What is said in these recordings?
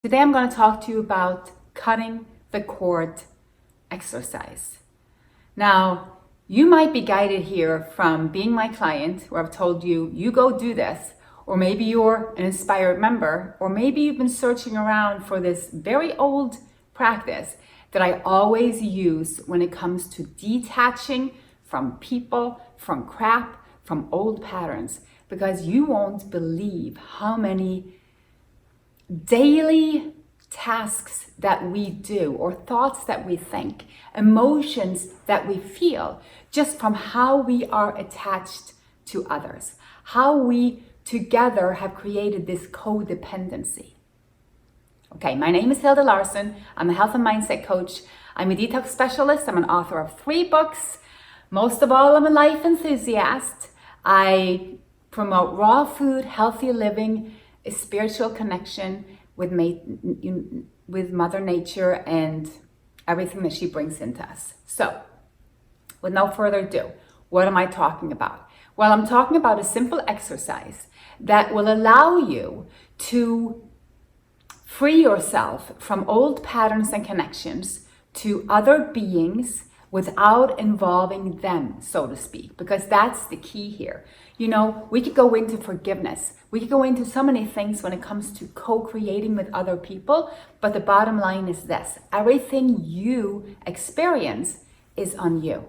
Today I'm going to talk to you about cutting the cord exercise. Now, you might be guided here from being my client, where I've told you, you go do this, or maybe you're an inspired member, or maybe you've been searching around for this very old practice that I always use when it comes to detaching from people, from crap, from old patterns, because you won't believe how many daily tasks that we do, or thoughts that we think, emotions that we feel, just from how we are attached to others, how we together have created this codependency. Okay, my name is Hilde Larsen. I'm a health and mindset coach. I'm a detox specialist. I'm an author of 3 books. Most of all, I'm a life enthusiast. I promote raw food, healthy living, a spiritual connection with Mother Nature and everything that she brings into us. So, with no further ado, what am I talking about? Well, I'm talking about a simple exercise that will allow you to free yourself from old patterns and connections to other beings without involving them, so to speak, because that's the key here. You know, we could go into forgiveness. We could go into so many things when it comes to co-creating with other people, but the bottom line is this: everything you experience is on you.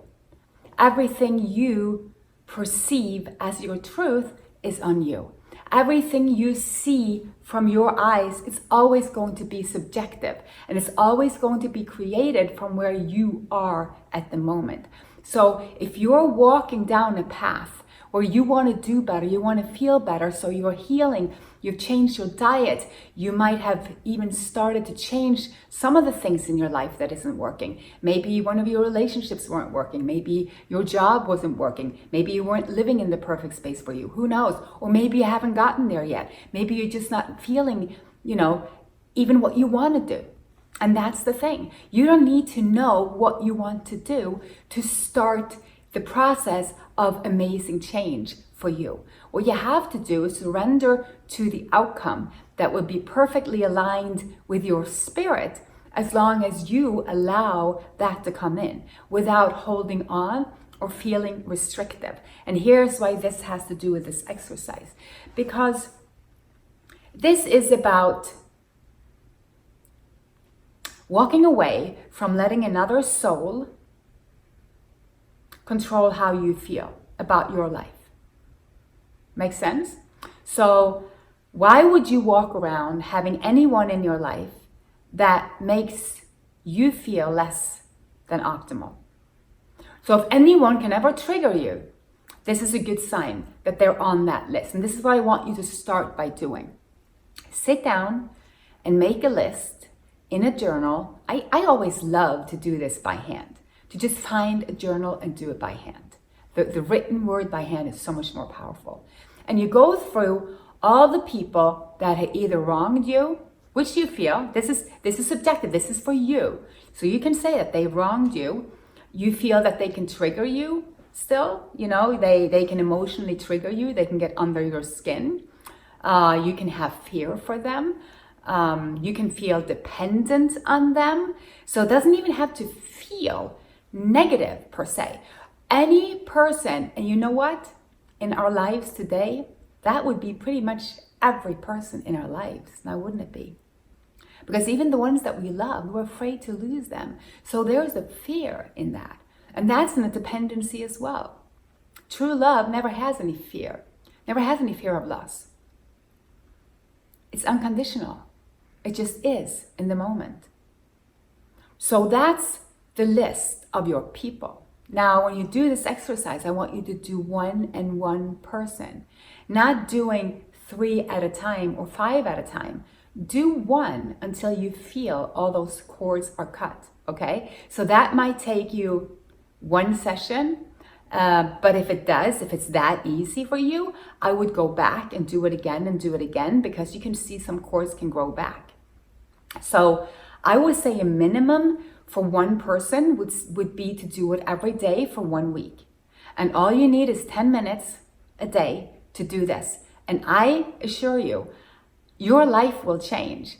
Everything you perceive as your truth is on you. Everything you see from your eyes, it's always going to be subjective, and it's always going to be created from where you are at the moment. So if you're walking down a path where you want to do better, you want to feel better, so you're healing, you've changed your diet, you might have even started to change some of the things in your life that isn't working. Maybe one of your relationships weren't working, maybe your job wasn't working, maybe you weren't living in the perfect space for you, who knows? Or maybe you haven't gotten there yet. Maybe you're just not feeling, even what you want to do. And that's the thing. You don't need to know what you want to do to start the process of amazing change for you. What you have to do is surrender to the outcome that would be perfectly aligned with your spirit, as long as you allow that to come in without holding on or feeling restrictive. And here's why this has to do with this exercise. Because this is about walking away from letting another soul control how you feel about your life. Make sense? So why would you walk around having anyone in your life that makes you feel less than optimal? So if anyone can ever trigger you, this is a good sign that they're on that list. And this is what I want you to start by doing. Sit down and make a list in a journal. I always love to do this by hand, to just find a journal and do it by hand. The written word by hand is so much more powerful. And you go through all the people that have either wronged you, which you feel, this is subjective, this is for you. So you can say that they wronged you. You feel that they can trigger you still, they can emotionally trigger you, they can get under your skin. You can have fear for them. You can feel dependent on them. So it doesn't even have to feel negative per se. Any person, and you know what? In our lives today, that would be pretty much every person in our lives. Now, wouldn't it be? Because even the ones that we love, we're afraid to lose them. So there's a fear in that. And that's in a dependency as well. True love never has any fear. Never has any fear of loss. It's unconditional. It just is in the moment. So that's the list of your people. Now, when you do this exercise, I want you to do 1 person, not doing 3 at a time or 5 at a time. Do 1 until you feel all those cords are cut, okay? So that might take you 1 session, but if it's that easy for you, I would go back and do it again, because you can see some cords can grow back. So I would say a minimum for 1 person would be to do it every day for 1 week. And all you need is 10 minutes a day to do this. And I assure you, your life will change.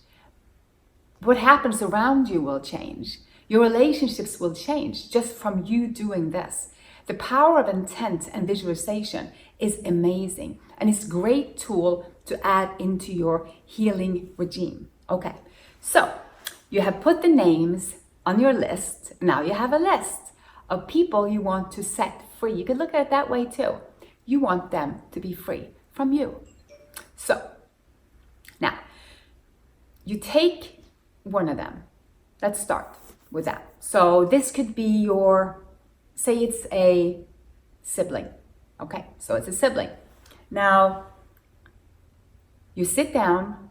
what happens around you will change. Your relationships will change just from you doing this. The power of intent and visualization is amazing, and it's a great tool to add into your healing regime. Okay, so you have put the names on your list. Now you have a list of people you want to set free. You could look at it that way too. You want them to be free from you. So now you take one of them. Let's start with that. So this could be your, say it's a sibling. Okay, so it's a sibling. Now you sit down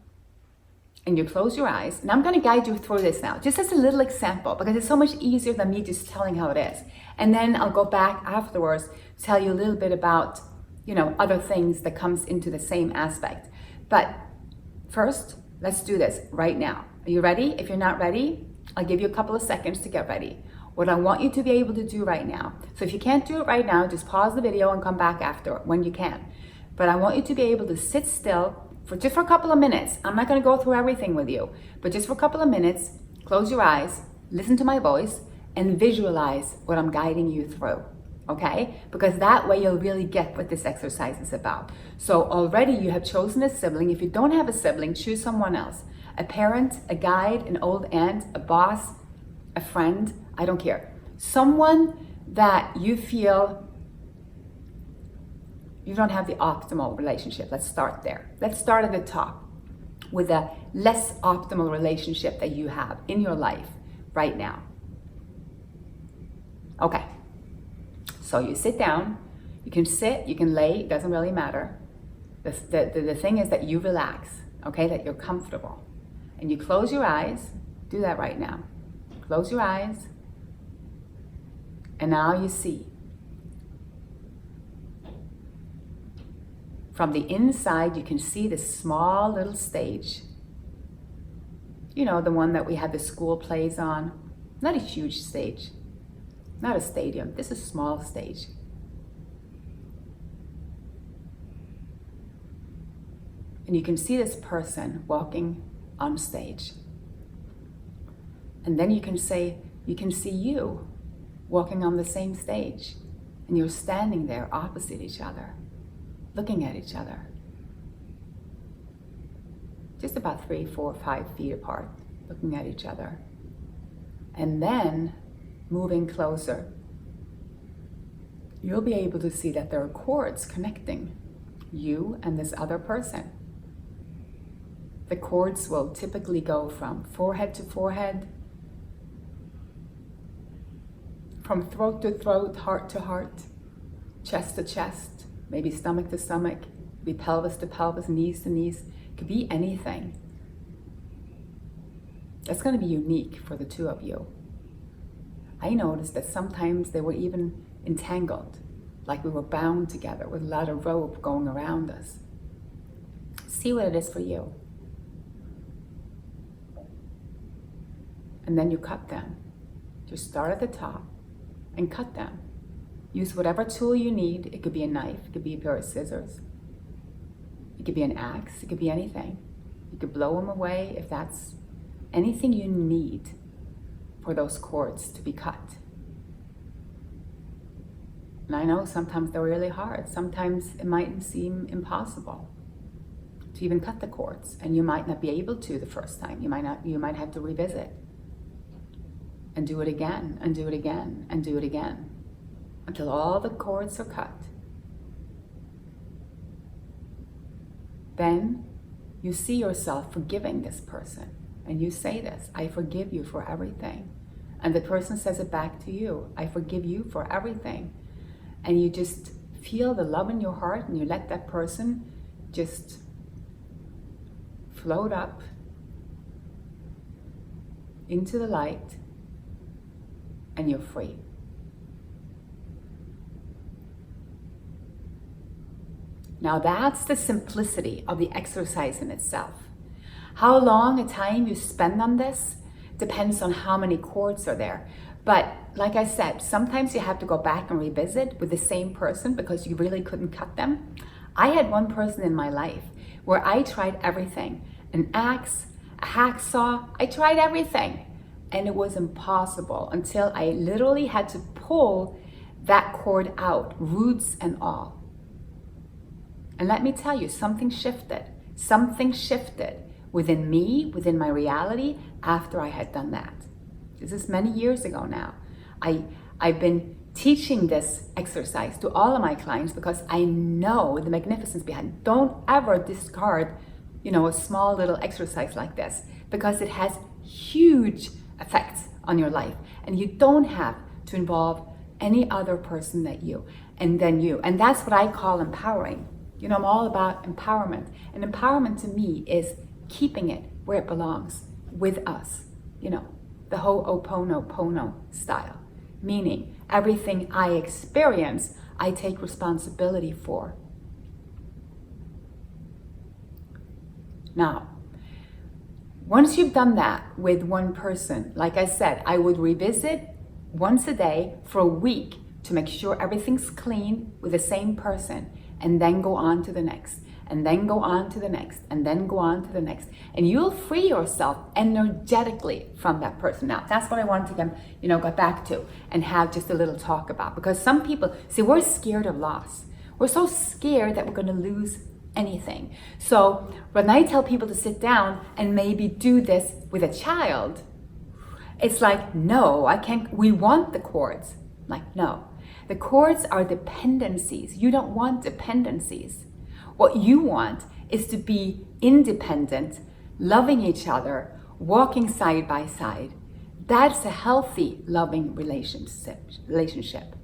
and you close your eyes, and I'm going to guide you through this now, just as a little example, because it's so much easier than me just telling how it is. And then I'll go back afterwards, tell you a little bit about, other things that comes into the same aspect. But first, let's do this right now. Are you ready? If you're not ready, I'll give you a couple of seconds to get ready. What I want you to be able to do right now, so if you can't do it right now, just pause the video and come back after when you can. But I want you to be able to sit still for just a couple of minutes. I'm not going to go through everything with you, but just for a couple of minutes, close your eyes, listen to my voice, and visualize what I'm guiding you through. Okay? Because that way you'll really get what this exercise is about. So already you have chosen a sibling. If you don't have a sibling, choose someone else. A parent, a guide, an old aunt, a boss, a friend, I don't care. Someone that you feel you don't have the optimal relationship. Let's start there. Let's start at the top with a less optimal relationship that you have in your life right now. Okay. So you sit down, you can sit, you can lay, it doesn't really matter. The thing is that you relax, okay, that you're comfortable. And you close your eyes, do that right now. Close your eyes, and now you see. From the inside, you can see this small little stage. The one that we had the school plays on. Not a huge stage. Not a stadium, this is a small stage. And you can see this person walking on stage. And then you can see you walking on the same stage. And you're standing there opposite each other, looking at each other. Just about 3, 4, 5 feet apart, looking at each other. And then moving closer, you'll be able to see that there are cords connecting you and this other person. The cords will typically go from forehead to forehead, from throat to throat, heart to heart, chest to chest, maybe stomach to stomach, be pelvis to pelvis, knees to knees. It could be anything. That's going to be unique for the two of you. I noticed that sometimes they were even entangled, like we were bound together with a lot of rope going around us. See what it is for you. And then you cut them. Just start at the top and cut them. Use whatever tool you need. It could be a knife, it could be a pair of scissors, it could be an axe, it could be anything. You could blow them away if that's anything you need for those cords to be cut. And I know sometimes they're really hard. Sometimes it might seem impossible to even cut the cords, and you might not be able to the first time. You might have to revisit and do it again and do it again and do it again until all the cords are cut. Then you see yourself forgiving this person. And you say this, I forgive you for everything. And the person says it back to you, I forgive you for everything. And you just feel the love in your heart, and you let that person just float up into the light, and you're free. Now that's the simplicity of the exercise in itself. How long a time you spend on this depends on how many cords are there. But like I said, sometimes you have to go back and revisit with the same person because you really couldn't cut them. I had one person in my life where I tried everything. An axe, a hacksaw. I tried everything and it was impossible until I literally had to pull that cord out, roots and all. And let me tell you, something shifted. Something shifted within me, within my reality after I had done that. This is many years ago now. I've been teaching this exercise to all of my clients because I know the magnificence behind it. Don't ever discard, a small little exercise like this, because it has huge effects on your life. And you don't have to involve any other person than you. And that's what I call empowering. I'm all about empowerment. And empowerment to me is keeping it where it belongs, with us. The Ho'oponopono style. Meaning, everything I experience, I take responsibility for. Now, once you've done that with one person, like I said, I would revisit once a day for a week to make sure everything's clean with the same person, and then go on to the next, and then go on to the next, and then go on to the next. And you'll free yourself energetically from that person. Now, that's what I wanted to get back to and have just a little talk about. Because some people, see, we're scared of loss. We're so scared that we're going to lose anything. So when I tell people to sit down and maybe do this with a child, it's like, no, I can't. We want the cords. Like, no. The cords are dependencies. You don't want dependencies. What you want is to be independent, loving each other, walking side by side. That's a healthy, loving relationship.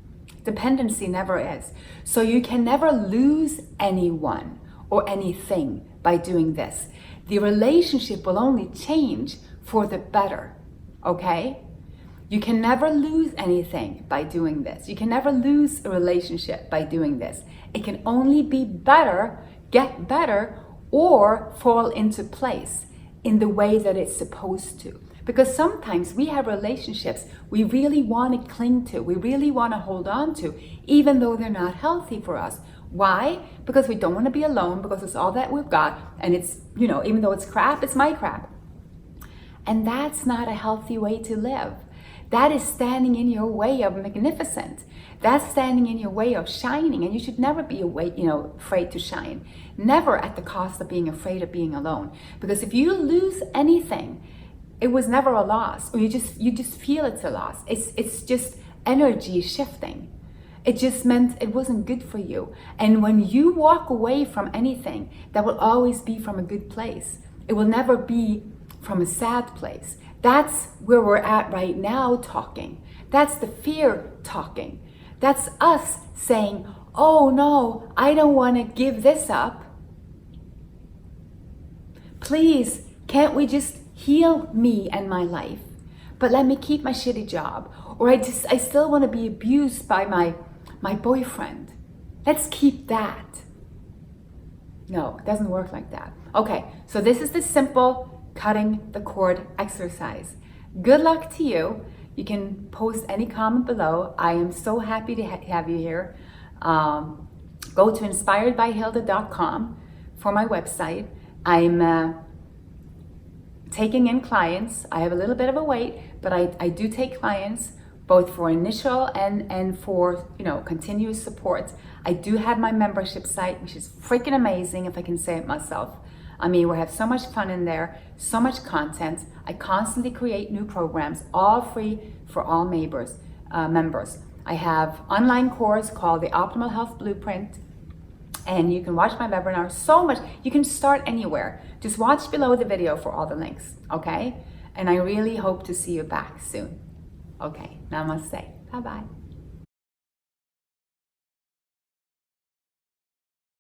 Dependency never is. So you can never lose anyone or anything by doing this. The relationship will only change for the better, okay? You can never lose anything by doing this. You can never lose a relationship by doing this. It can only be better, get better, or fall into place in the way that it's supposed to. Because sometimes we have relationships we really want to cling to, we really want to hold on to, even though they're not healthy for us. Why? Because we don't want to be alone, because it's all that we've got, and it's, even though it's crap, it's my crap. And that's not a healthy way to live. That is standing in your way of magnificent. That's standing in your way of shining, and you should never be afraid to shine. Never at the cost of being afraid of being alone. Because if you lose anything, it was never a loss, or you just feel it's a loss. It's just energy shifting. It just meant it wasn't good for you. And when you walk away from anything, that will always be from a good place. It will never be from a sad place. That's where we're at right now talking. That's the fear talking. That's us saying, oh no, I don't want to give this up. Please, can't we just heal me and my life? But let me keep my shitty job. Or I still want to be abused by my boyfriend. Let's keep that. No, it doesn't work like that. Okay, so this is the simple cutting the cord exercise. Good luck to you. You can post any comment below. I am so happy to have you here. Go to InspiredByHilde.com for my website. I'm taking in clients. I have a little bit of a wait, but I do take clients both for initial and for continuous support. I do have my membership site, which is freaking amazing, if I can say it myself. I mean, we have so much fun in there, so much content. I constantly create new programs, all free for all members. I have online course called the Optimal Health Blueprint, and you can watch my webinar. So much. You can start anywhere. Just watch below the video for all the links, okay? And I really hope to see you back soon. Okay, namaste. Bye-bye.